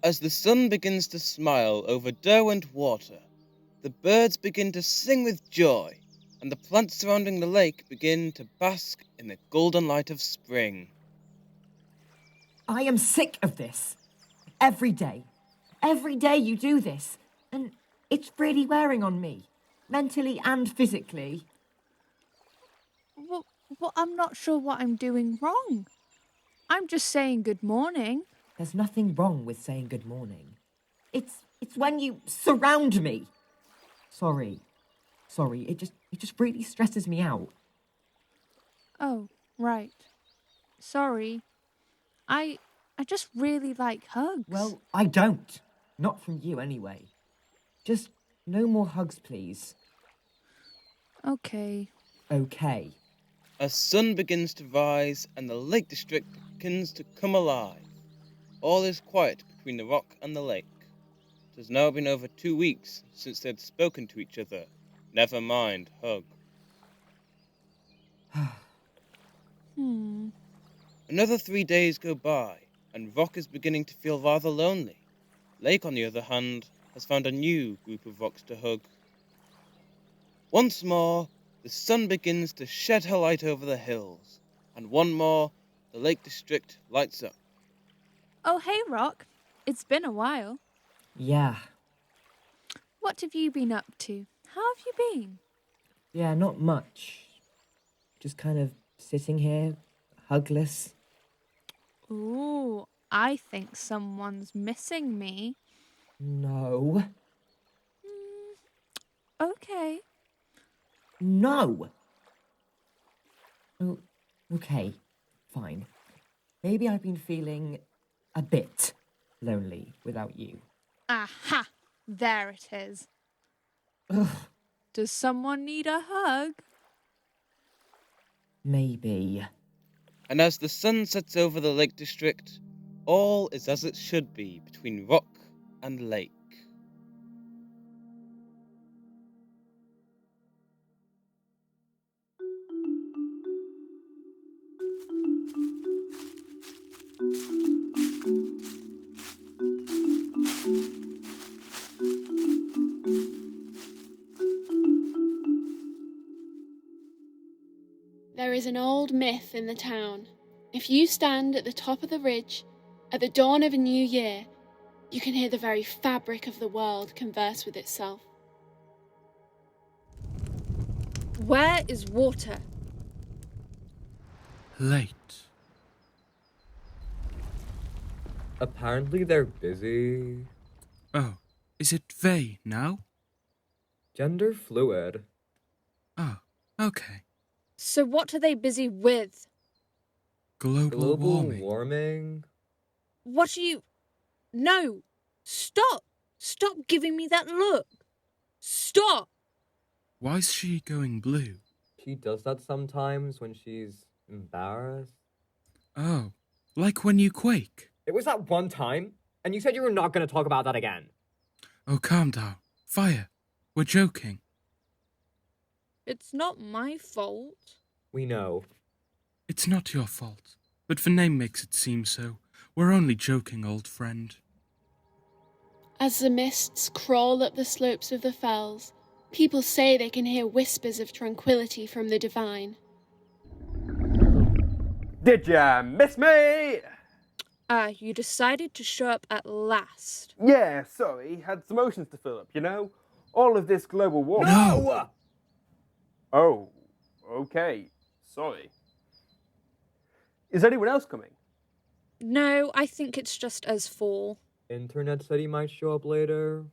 As the sun begins to smile over Derwent water, the birds begin to sing with joy, and the plants surrounding the lake begin to bask in the golden light of spring. I am sick of this. Every day. Every day you do this. And it's really wearing on me. Mentally and physically. Well, I'm not sure what I'm doing wrong. I'm just saying good morning. There's nothing wrong with saying good morning. It's when you surround me. Sorry. It just really stresses me out. Oh, right. Sorry. I just really like hugs. Well, I don't. Not from you anyway. Just no more hugs, please. Okay. Okay. As sun begins to rise and the Lake District begins to come alive, all is quiet between the rock and the lake. It has now been over 2 weeks since they had spoken to each other, never mind hug. Another 3 days go by, and Rock is beginning to feel rather lonely. Lake, on the other hand, has found a new group of rocks to hug. Once more, the sun begins to shed her light over the hills, and one more, the Lake District lights up. Oh, hey, Rock. It's been a while. Yeah. What have you been up to? How have you been? Yeah, not much. Just kind of sitting here, hugless. Ooh, I think someone's missing me. No. Okay. No! Oh, okay, fine. Maybe I've been feeling a bit lonely without you. Aha! There it is. Ugh, Does someone need a hug? maybe. And as the sun sets over the Lake District, all is as it should be between rock and lake. There is an old myth in the town. If you stand at the top of the ridge, at the dawn of a new year, you can hear the very fabric of the world converse with itself. Where is water? Late. Apparently they're busy. Oh, is it they now? Gender fluid. Oh, okay. So what are they busy with? Global warming. warming? What are you... No! Stop! Stop giving me that look! Stop! Why's she going blue? She does that sometimes when she's embarrassed. Oh, like when you quake. It was that one time, and you said you were not going to talk about that again. Oh, calm down. Fire. We're joking. It's not my fault. We know. It's not your fault, but the name makes it seem so. We're only joking, old friend. As the mists crawl up the slopes of the fells, people say they can hear whispers of tranquility from the divine. Did ya miss me? You decided to show up at last. Yeah, sorry, had some oceans to fill up, you know? All of this global warming. No! Oh, okay, sorry. Is anyone else coming? No, I think it's just us four. Internet said he might show up later.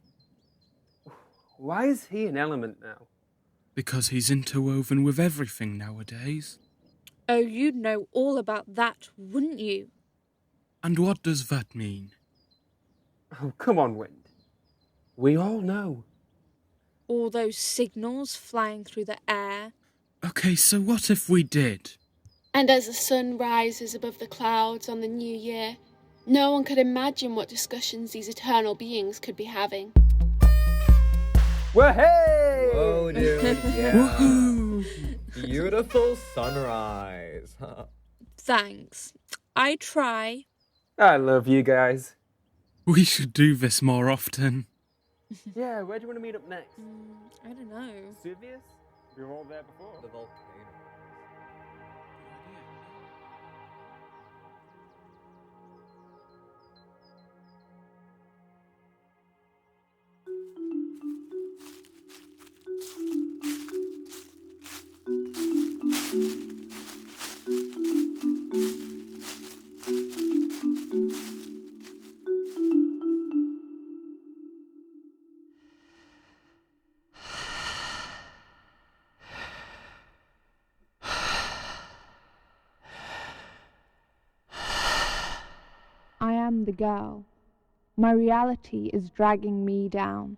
Why is he an element now? Because he's interwoven with everything nowadays. Oh, you'd know all about that, wouldn't you? And what does that mean? Oh, come on, Wind. We all know. All those signals flying through the air. Okay, so what if we did? And as the sun rises above the clouds on the new year, no one could imagine what discussions these eternal beings could be having. Well, hey! Oh, dude, yeah. Woohoo! Beautiful sunrise. Thanks. I try. I love you guys. We should do this more often. Yeah, where do you want to meet up next? I don't know. Vesuvius? We were all there before. The volcano. I am the girl. My reality is dragging me down.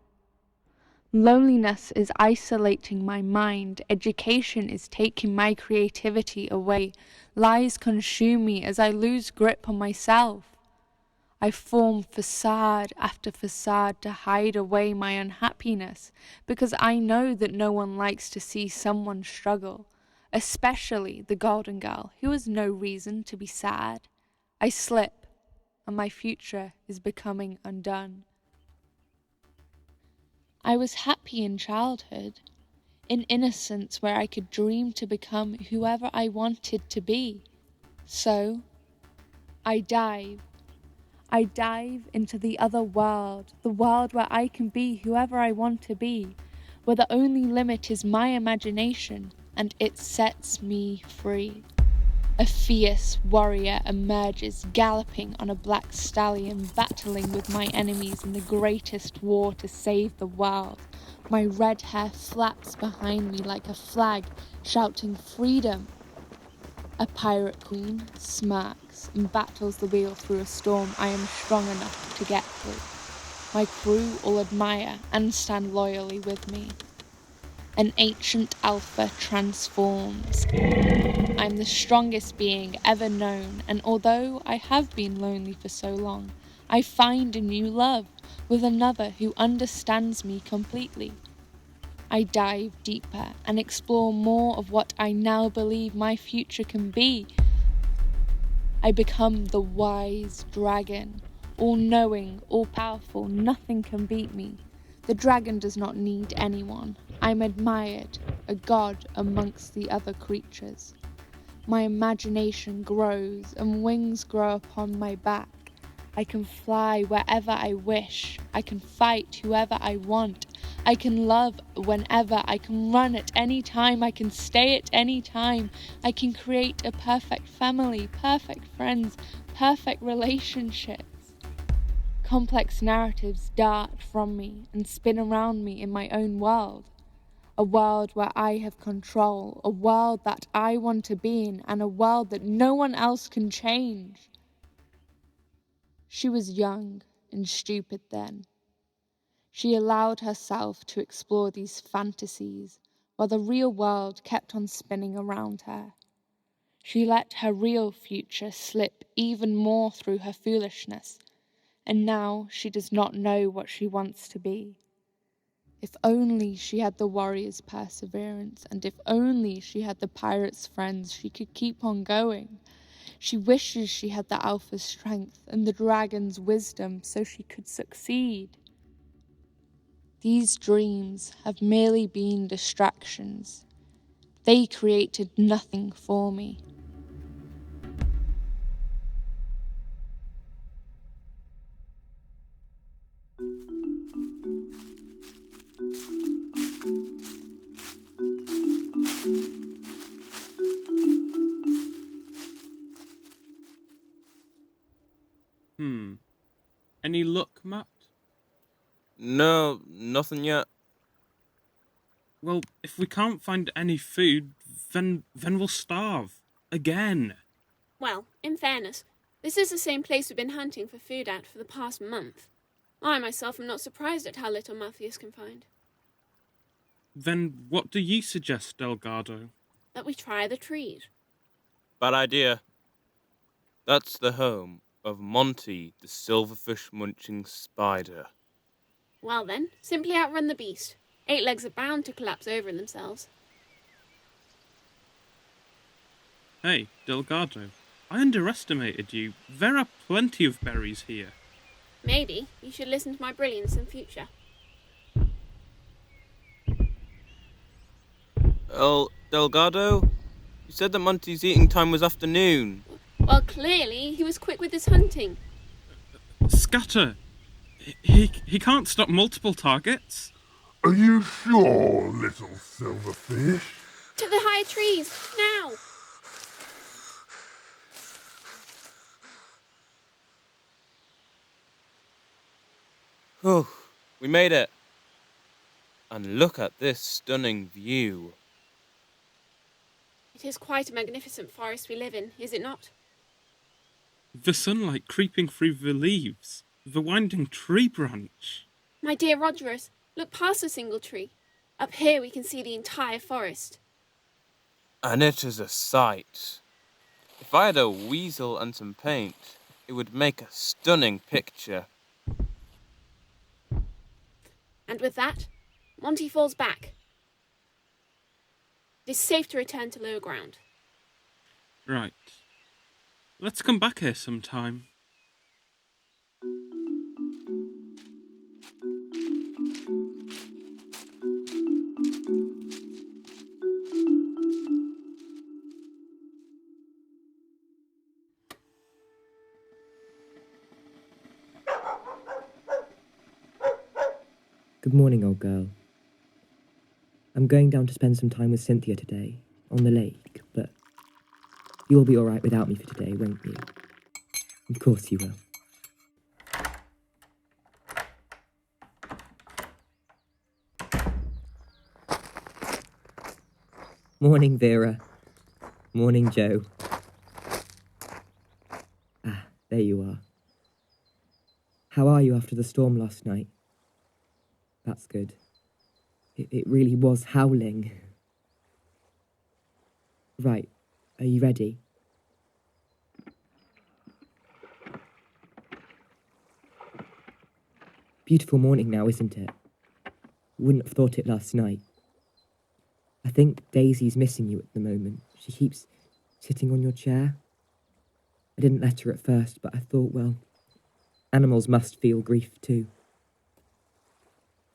Loneliness is isolating my mind. Education is taking my creativity away. Lies consume me as I lose grip on myself. I form facade after facade to hide away my unhappiness because I know that no one likes to see someone struggle, especially the Golden Girl who has no reason to be sad. I slip, and my future is becoming undone. I was happy in childhood, in innocence where I could dream to become whoever I wanted to be. So, I dive into the other world, the world where I can be whoever I want to be, where the only limit is my imagination and it sets me free. A fierce warrior emerges, galloping on a black stallion, battling with my enemies in the greatest war to save the world. My red hair flaps behind me like a flag, shouting freedom. A pirate queen smirks and battles the wheel through a storm I am strong enough to get through. My crew all admire and stand loyally with me. An ancient alpha transforms. I'm the strongest being ever known, and although I have been lonely for so long, I find a new love with another who understands me completely. I dive deeper and explore more of what I now believe my future can be. I become the wise dragon, all-knowing, all-powerful, nothing can beat me. The dragon does not need anyone. I'm admired, a god amongst the other creatures. My imagination grows and wings grow upon my back. I can fly wherever I wish. I can fight whoever I want. I can love whenever. I can run at any time. I can stay at any time. I can create a perfect family, perfect friends, perfect relationships. Complex narratives dart from me and spin around me in my own world. A world where I have control, a world that I want to be in, and a world that no one else can change. She was young and stupid then. She allowed herself to explore these fantasies while the real world kept on spinning around her. She let her real future slip even more through her foolishness, and now she does not know what she wants to be. If only she had the warrior's perseverance, and if only she had the pirate's friends, she could keep on going. She wishes she had the alpha's strength and the dragon's wisdom so she could succeed. These dreams have merely been distractions. They created nothing for me. Any luck, Matt? No, nothing yet. Well, if we can't find any food, then we'll starve. Again. Well, in fairness, this is the same place we've been hunting for food at for the past month. I myself am not surprised at how little Matthias can find. Then what do you suggest, Delgado? That we try the trees. Bad idea. That's the home of Monty, the silverfish-munching spider. Well then, simply outrun the beast. 8 legs are bound to collapse over in themselves. Hey, Delgado, I underestimated you. There are plenty of berries here. Maybe you should listen to my brilliance in future. Delgado? You said that Monty's eating time was afternoon. Well, clearly he was quick with his hunting. Scatter! He can't stop multiple targets. Are you sure, little silverfish? To the higher trees, now! Whew, we made it. And look at this stunning view. It is quite a magnificent forest we live in, is it not? The sunlight creeping through the leaves. The winding tree branch. My dear Rogerus, look past a single tree. Up here we can see the entire forest. And it is a sight. If I had a weasel and some paint, it would make a stunning picture. And with that, Monty falls back. It is safe to return to lower ground. Right. Let's come back here sometime. Good morning, old girl. I'm going down to spend some time with Cynthia today, on the lake, but you'll be alright without me for today, won't you? Of course you will. Morning, Vera. Morning, Joe. Ah, there you are. How are you after the storm last night? That's good. It really was howling. Right, are you ready? Beautiful morning now, isn't it? Wouldn't have thought it last night. I think Daisy's missing you at the moment. She keeps sitting on your chair. I didn't let her at first, but I thought, well, animals must feel grief too.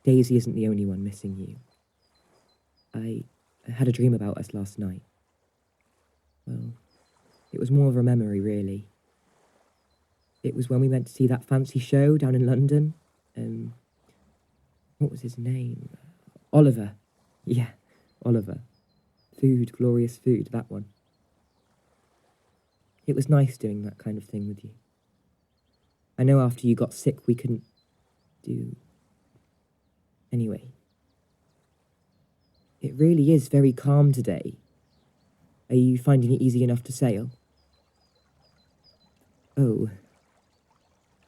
Daisy isn't the only one missing you. I had a dream about us last night. Well, it was more of a memory, really. It was when we went to see that fancy show down in London. What was his name? Oliver. Yeah, Oliver. Food, glorious food, that one. It was nice doing that kind of thing with you. I know after you got sick we couldn't do... Anyway. It really is very calm today. Are you finding it easy enough to sail? Oh.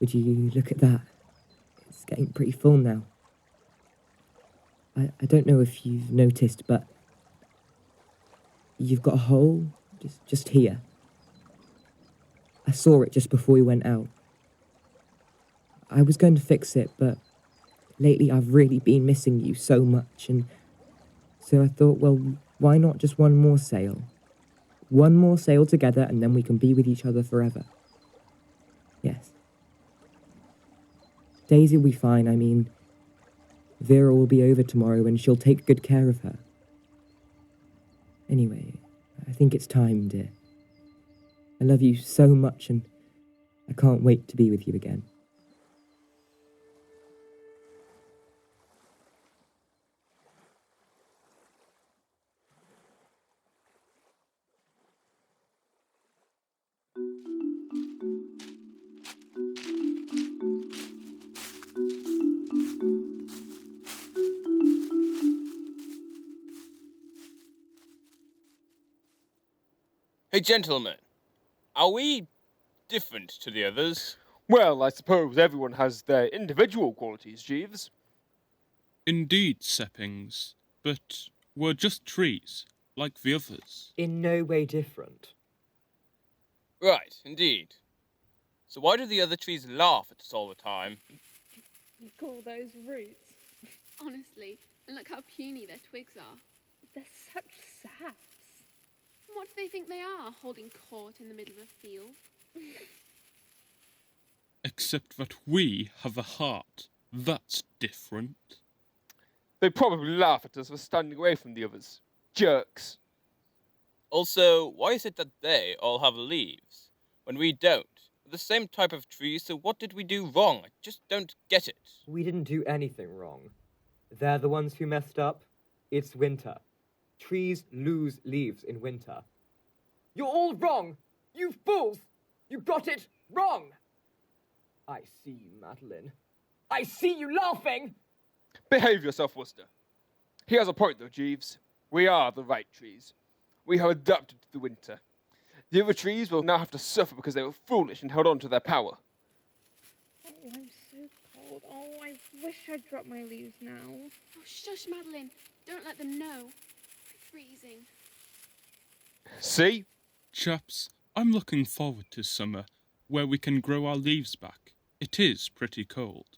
Would you look at that? It's getting pretty full now. I don't know if you've noticed, but you've got a hole just here. I saw it just before we went out. I was going to fix it, but lately I've really been missing you so much, and so I thought, well, why not just one more sail? One more sail together, and then we can be with each other forever. Yes. Daisy will be fine, I mean, Vera will be over tomorrow and she'll take good care of her. Anyway, I think it's time, dear. I love you so much and I can't wait to be with you again. Hey, gentlemen. Are we different to the others? Well, I suppose everyone has their individual qualities, Jeeves. Indeed, Seppings. But we're just trees, like the others. In no way different. Right, indeed. So why do the other trees laugh at us all the time? You call those roots? Honestly, and look how puny their twigs are. They're such saps. What do they think they are, holding court in the middle of a field? Except that we have a heart. That's different. They probably laugh at us for standing away from the others. Jerks. Also, why is it that they all have leaves, when we don't? We're the same type of tree, so what did we do wrong? I just don't get it. We didn't do anything wrong. They're the ones who messed up. It's winter. Trees lose leaves in winter. You're all wrong! You fools! You got it wrong! I see you, Madeline. I see you laughing! Behave yourself, Worcester. He has a point, though, Jeeves. We are the right trees. We have adapted to the winter. The other trees will now have to suffer because they were foolish and held on to their power. Oh, I'm so cold. Oh, I wish I'd dropped my leaves now. Oh, shush, Madeline. Don't let them know. I'm freezing. See? Chaps, I'm looking forward to summer, where we can grow our leaves back. It is pretty cold.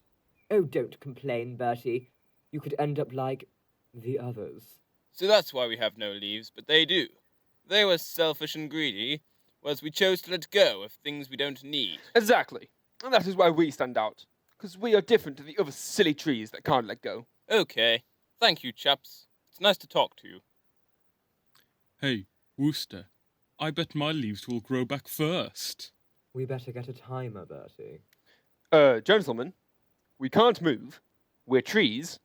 Oh, don't complain, Bertie. You could end up like the others. So that's why we have no leaves, but they do. They were selfish and greedy, whereas we chose to let go of things we don't need. Exactly. And that is why we stand out. Because we are different to the other silly trees that can't let go. Okay. Thank you, chaps. It's nice to talk to you. Hey, Wooster, I bet my leaves will grow back first. We better get a timer, Bertie. Gentlemen, we can't move. We're trees.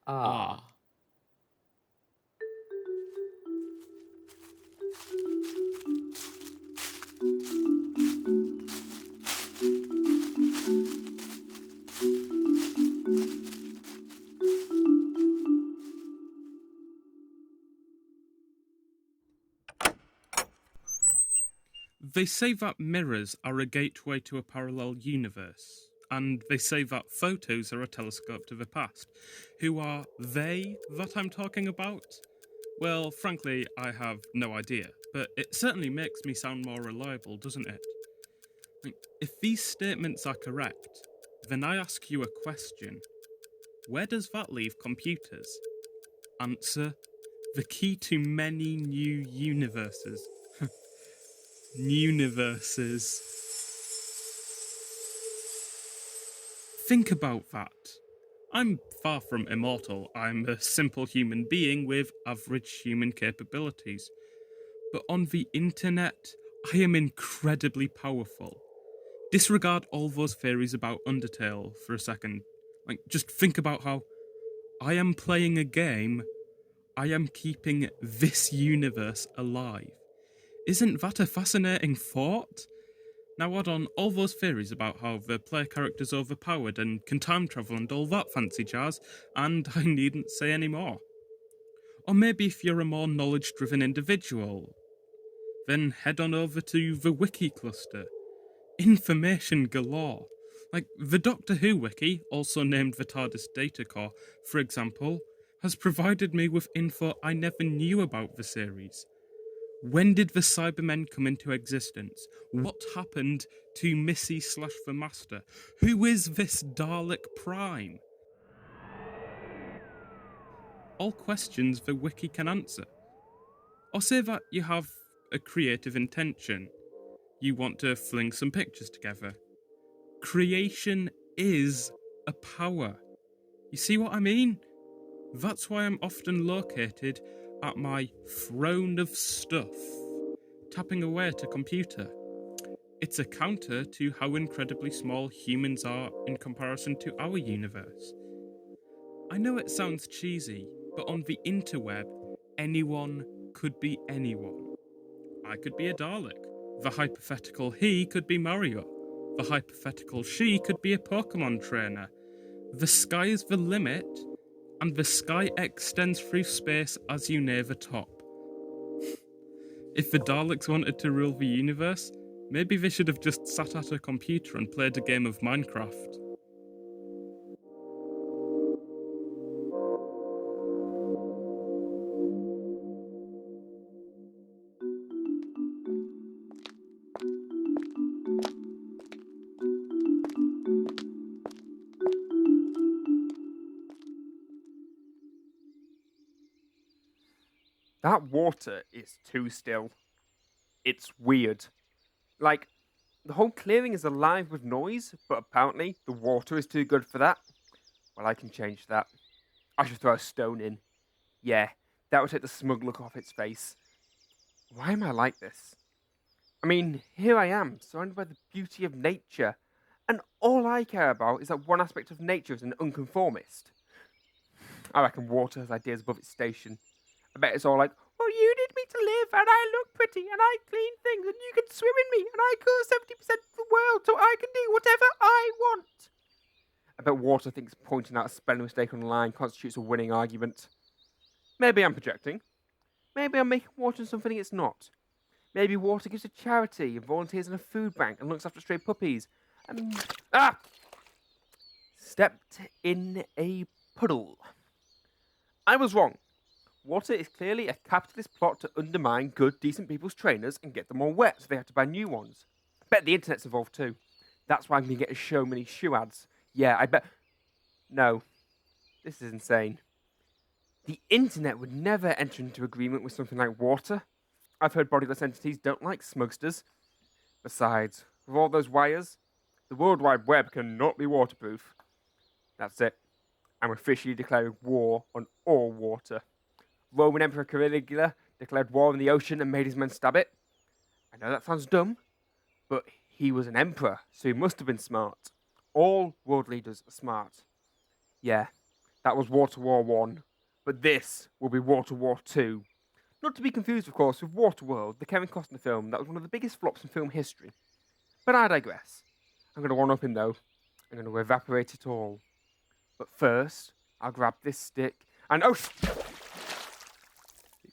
Ah. They say that mirrors are a gateway to a parallel universe, and they say that photos are a telescope to the past. Who are they that I'm talking about? Well, frankly, I have no idea, but it certainly makes me sound more reliable, doesn't it? If these statements are correct, then I ask you a question. Where does that leave computers? Answer: the key to many new universes. Universes. Think about that. I'm far from immortal. I'm a simple human being with average human capabilities. But on the internet, I am incredibly powerful. Disregard all those theories about Undertale for a second. Just think about how I am playing a game. I am keeping this universe alive. Isn't that a fascinating thought? Now add on all those theories about how the player character's overpowered and can time travel and all that fancy jazz, and I needn't say any more. Or maybe if you're a more knowledge-driven individual, then head on over to the Wiki cluster. Information galore. Like the Doctor Who Wiki, also named the TARDIS Data Core, for example, has provided me with info I never knew about the series. When did the Cybermen come into existence? What happened to Missy/the Master? Who is this Dalek Prime? All questions the wiki can answer. Or say that you have a creative intention. You want to fling some pictures together. Creation is a power. You see what I mean? That's why I'm often located at my throne of stuff, tapping away at a computer. It's a counter to how incredibly small humans are in comparison to our universe. I know it sounds cheesy, but on the interweb, anyone could be anyone. I could be a Dalek. The hypothetical he could be Mario. The hypothetical she could be a Pokemon trainer. The sky is the limit, and the sky extends through space as you near the top. If the Daleks wanted to rule the universe, maybe they should have just sat at a computer and played a game of Minecraft. That water is too still. It's weird. Like, The whole clearing is alive with noise, but apparently the water is too good for that. Well, I can change that. I should throw a stone in. Yeah, that would take the smug look off its face. Why am I like this? I mean, here I am, surrounded by the beauty of nature, and all I care about is that one aspect of nature as an unconformist. I reckon water has ideas above its station. I bet it's all like, well, you need me to live, and I look pretty, and I clean things, and you can swim in me, and I cover 70% of the world, so I can do whatever I want. I bet water thinks pointing out a spelling mistake on the line constitutes a winning argument. Maybe I'm projecting. Maybe I'm making water something it's not. Maybe water gives to charity and volunteers in a food bank and looks after stray puppies. Stepped in a puddle. I was wrong. Water is clearly a capitalist plot to undermine good, decent people's trainers and get them all wet, so they have to buy new ones. Bet the internet's involved too. That's why I'm going to get so many shoe ads. Yeah, I bet... No. This is insane. The internet would never enter into agreement with something like water. I've heard bodiless entities don't like smugsters. Besides, with all those wires, the World Wide Web cannot be waterproof. That's it. I'm officially declaring war on all water. Roman Emperor Caligula declared war on the ocean and made his men stab it. I know that sounds dumb, but he was an emperor, so he must have been smart. All world leaders are smart. Yeah, that was Water War 1, but this will be Water War 2. Not to be confused, of course, with Waterworld, the Kevin Costner film that was one of the biggest flops in film history. But I digress. I'm going to one-up him, though. I'm going to evaporate it all. But first, I'll grab this stick and... Oh!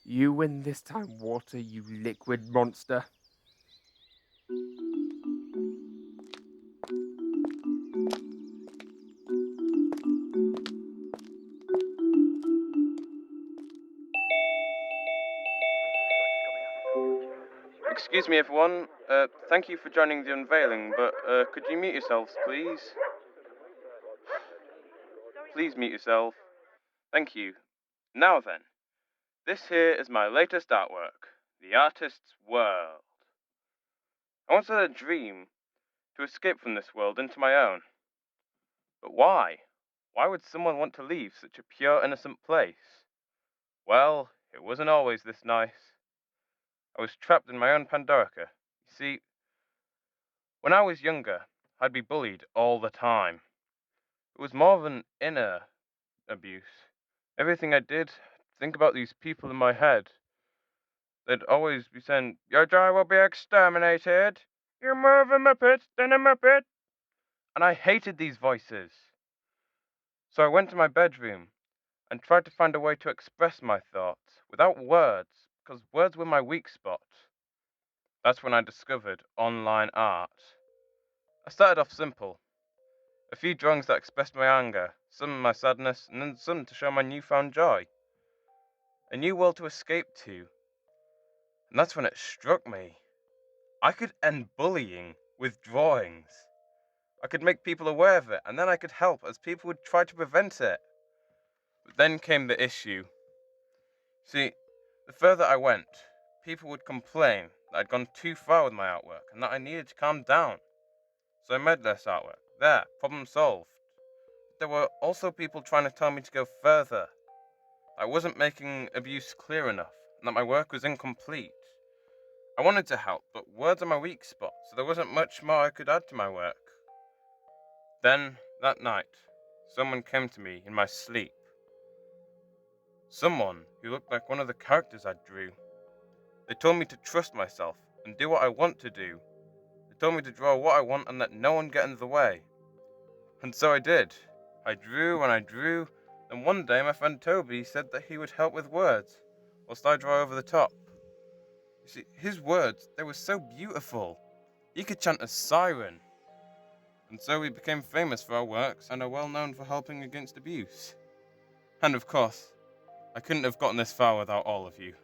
You win this time, water, you liquid monster. Excuse me, everyone. Thank you for joining the unveiling, but could you mute yourselves, please? Please mute yourself. Thank you. Now then, this here is my latest artwork, The Artist's World. I once had a dream to escape from this world into my own. But why? Why would someone want to leave such a pure, innocent place? Well, it wasn't always this nice. I was trapped in my own Pandorica. You see, when I was younger, I'd be bullied all the time. It was more of an inner abuse. Everything I did, I'd think about these people in my head. They'd always be saying, "Your joy will be exterminated. You're more of a Muppet than a Muppet." And I hated these voices. So I went to my bedroom and tried to find a way to express my thoughts without words, because words were my weak spot. That's when I discovered online art. I started off simple. A few drawings that expressed my anger, some my sadness, and then some to show my newfound joy. A new world to escape to. And that's when it struck me. I could end bullying with drawings. I could make people aware of it, and then I could help as people would try to prevent it. But then came the issue. See, the further I went, people would complain that I'd gone too far with my artwork and that I needed to calm down. So I made less artwork. There, problem solved. But there were also people trying to tell me to go further. I wasn't making abuse clear enough, and that my work was incomplete. I wanted to help, but words are my weak spot, so there wasn't much more I could add to my work. Then, that night, someone came to me in my sleep. Someone who looked like one of the characters I drew. They told me to trust myself and do what I want to do. They told me to draw what I want and let no one get in the way. And so I did. I drew and I drew, and one day my friend Toby said that he would help with words, whilst I draw over the top. You see, his words, they were so beautiful. He could chant a siren. And so we became famous for our works and are well known for helping against abuse. And of course, I couldn't have gotten this far without all of you.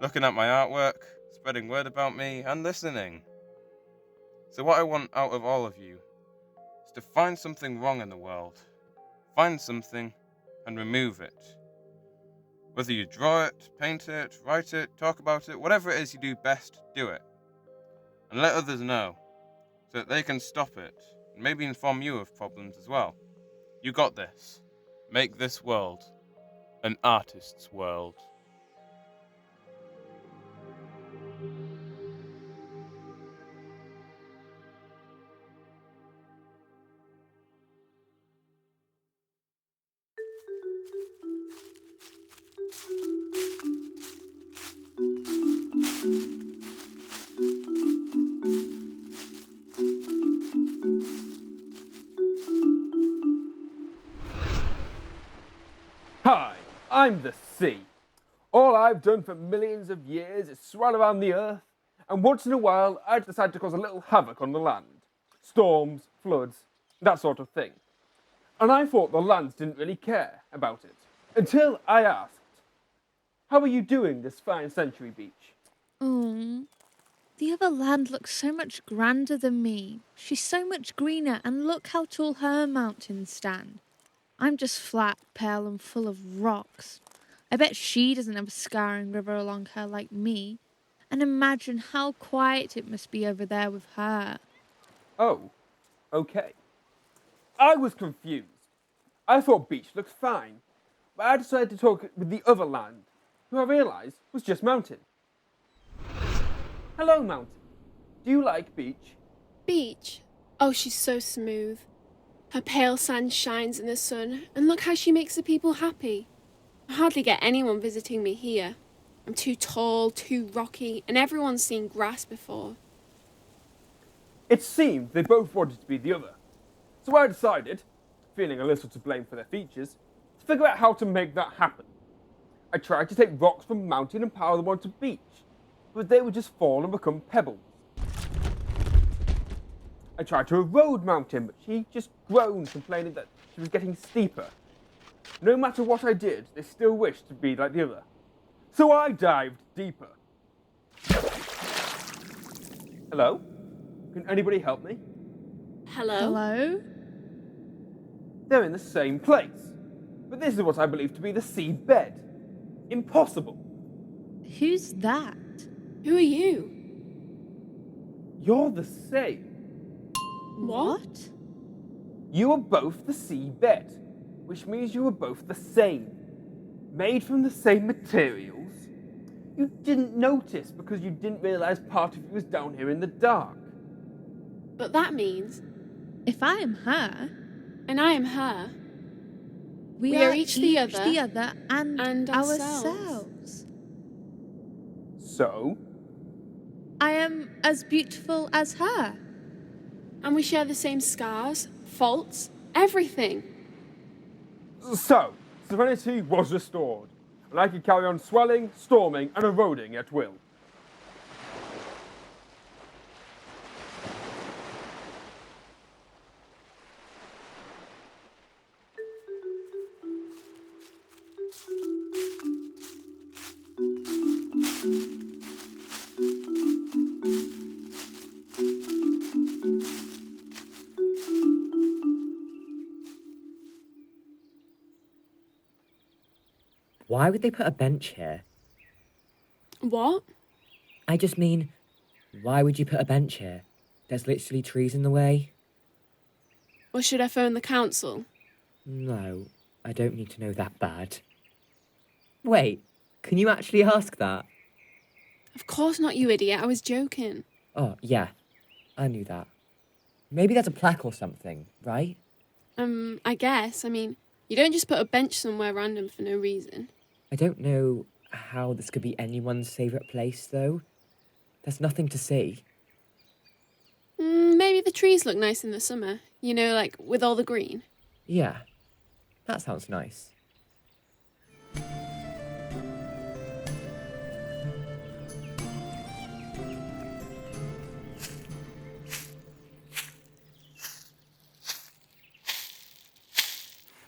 Looking at my artwork, spreading word about me, and listening. So what I want out of all of you is to find something wrong in the world. Find something and remove it. Whether you draw it, paint it, write it, talk about it, whatever it is you do best, do it. And let others know. so that they can stop it, and maybe inform you of problems as well. You got this. Make this world an artist's world. Hi, I'm the sea. All I've done for millions of years is swirl around the earth, and once in a while I decide to cause a little havoc on the land. Storms, floods, that sort of thing. And I thought the lands didn't really care about it. Until I asked, how are you doing this fine Century Beach? The other land looks so much grander than me. She's so much greener, and look how tall her mountains stand. I'm just flat, pale, and full of rocks. I bet she doesn't have a scouring river along her like me. And imagine how quiet it must be over there with her. Oh, okay. I was confused. I thought beach looked fine, but I decided to talk with the other land, who I realised was just mountain. Hello, mountain. Do you like beach? Beach? Oh, she's so smooth. Her pale sand shines in the sun, and look how she makes the people happy. I hardly get anyone visiting me here. I'm too tall, too rocky, and everyone's seen grass before. It seemed they both wanted to be the other. So I decided, feeling a little to blame for their features, to figure out how to make that happen. I tried to take rocks from mountain and power them onto beach, but they would just fall and become pebbles. I tried to erode mountain, but she just groaned, complaining that she was getting steeper. No matter what I did, they still wished to be like the other. So I dived deeper. Hello? Can anybody help me? Hello? Hello? They're in the same place. But this is what I believe to be the sea bed. Impossible. Who's that? Who are you? You're the same. What? You are both the sea bed, which means you are both the same. Made from the same materials. You didn't notice because you didn't realise part of you was down here in the dark. But that means, If I am her, and I am her, we are are each the other and ourselves. ourselves. So, I am as beautiful as her. and we share the same scars, faults, everything. Serenity was restored, and I could carry on swelling, storming, and eroding at will. Why would they put a bench here? What? I just mean, why would you put a bench here? There's literally trees in the way. Or should I phone the council? No, I don't need to know that bad. Wait, can you actually ask that? Of course not, you idiot. I was joking. Oh, yeah, I knew that. Maybe there's a plaque or something, right? I guess. I mean, you don't just put a bench somewhere random for no reason. I don't know how this could be anyone's favourite place, though. There's nothing to see. Maybe the trees look nice in the summer. You know, like with all the green. Yeah, that sounds nice.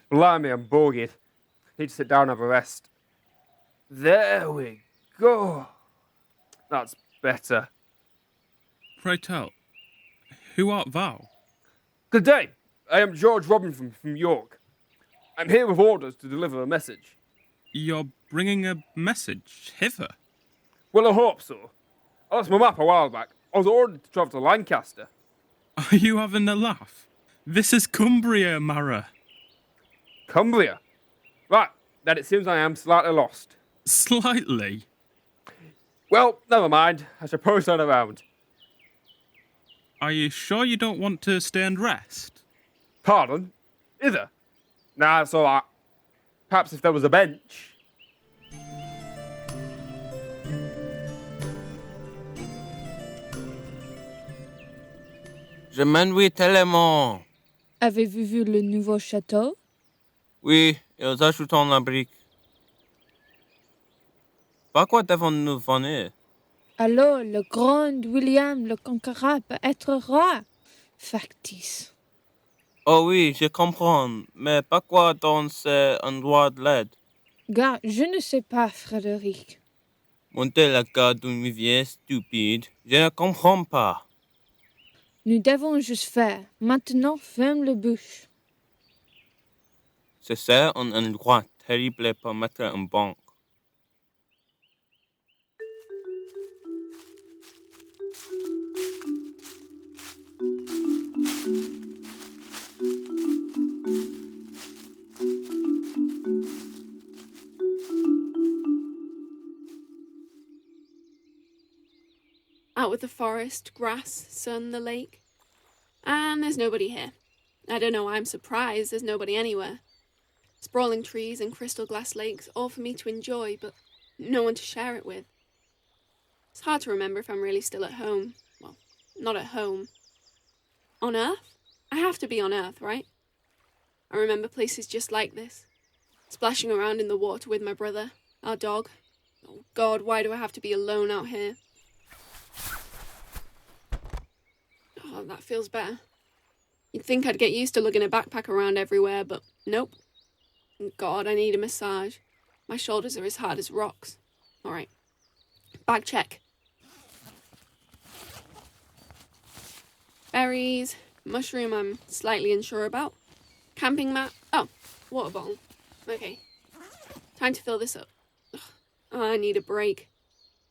Blimey, I'm bogeyed. Need to sit down and have a rest. There we go. That's better. Pray tell, who art thou? Good day. I am George Robinson from York. I'm here with orders to deliver a message. You're bringing a message hither. Well, I hope so. I lost my map a while back. I was ordered to travel to Lancaster. Are you having a laugh? This is Cumbria, Mara. Cumbria? Right, then it seems I am slightly lost. Slightly. Well, never mind. I suppose turn around. Are you sure you don't want to stay and rest? Pardon? Is there? Nah, it's alright. Perhaps if there was a bench. Je m'ennuie tellement. Avez-vous vu le nouveau château? Oui, ils ajoutent la brique. Par quoi devons-nous venir? Alors, le grand William le Conquérant peut être roi. Factice. Oh oui, je comprends, mais pourquoi dans cet endroit de l'aide? Gars, je ne sais pas, Frédéric. Monter la garde d'une rivière stupide, je ne comprends pas. Nous devons juste faire. Maintenant, ferme le bouche. C'est ça un endroit terrible pour mettre en banque. Out with the forest, grass, sun, the lake. And there's nobody here. I don't know why I'm surprised there's nobody anywhere. Sprawling trees and crystal glass lakes, all for me to enjoy, but no one to share it with. It's hard to remember if I'm really still at home. Well, not at home. On Earth? I have to be on Earth, right? I remember places just like this. Splashing around in the water with my brother, our dog. Oh God, why do I have to be alone out here? Oh, that feels better. You'd think I'd get used to lugging a backpack around everywhere, but nope. God, I need a massage. My shoulders are as hard as rocks. All right. Bag check. Berries. Mushroom I'm slightly unsure about. Camping mat. Oh, water bottle. Okay. Time to fill this up. Ugh. Oh, I need a break.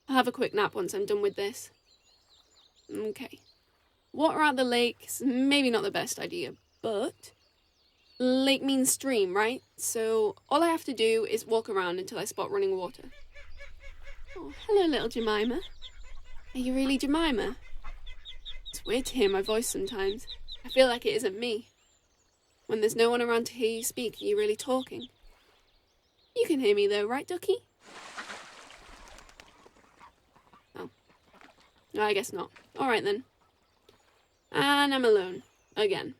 I'll have a quick nap once I'm done with this. Okay. Water at the lake is maybe not the best idea, but lake means stream, right? So all I have to do is walk around until I spot running water. Oh, hello, little Jemima. Are you really Jemima? It's weird to hear my voice sometimes. I feel like it isn't me. When there's no one around to hear you speak, are you really talking? You can hear me though, right, Ducky? Oh. No, I guess not. All right then. And I'm alone. Again.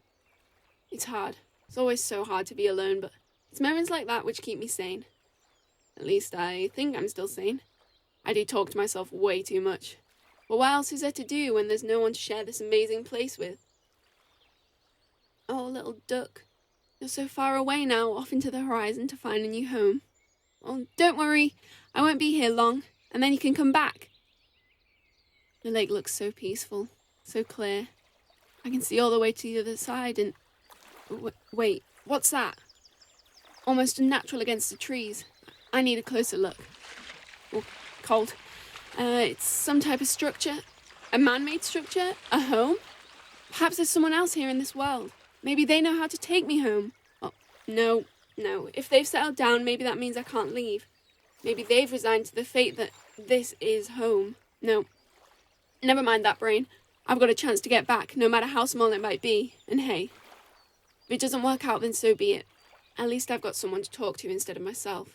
It's hard. It's always so hard to be alone, but it's moments like that which keep me sane. At least I think I'm still sane. I do talk to myself way too much. But what else is there to do when there's no one to share this amazing place with? Oh, little duck. You're so far away now, off into the horizon to find a new home. Well, don't worry. I won't be here long, and then you can come back. The lake looks so peaceful, so clear. I can see all the way to the other side and... Wait, what's that? Almost unnatural against the trees. I need a closer look. Oh, cold. It's some type of structure. A man-made structure? A home? Perhaps there's someone else here in this world. Maybe they know how to take me home. Oh, no. If they've settled down, maybe that means I can't leave. Maybe they've resigned to the fate that this is home. No. Never mind that, brain. I've got a chance to get back, no matter how small it might be. And hey, if it doesn't work out, then so be it. At least I've got someone to talk to instead of myself.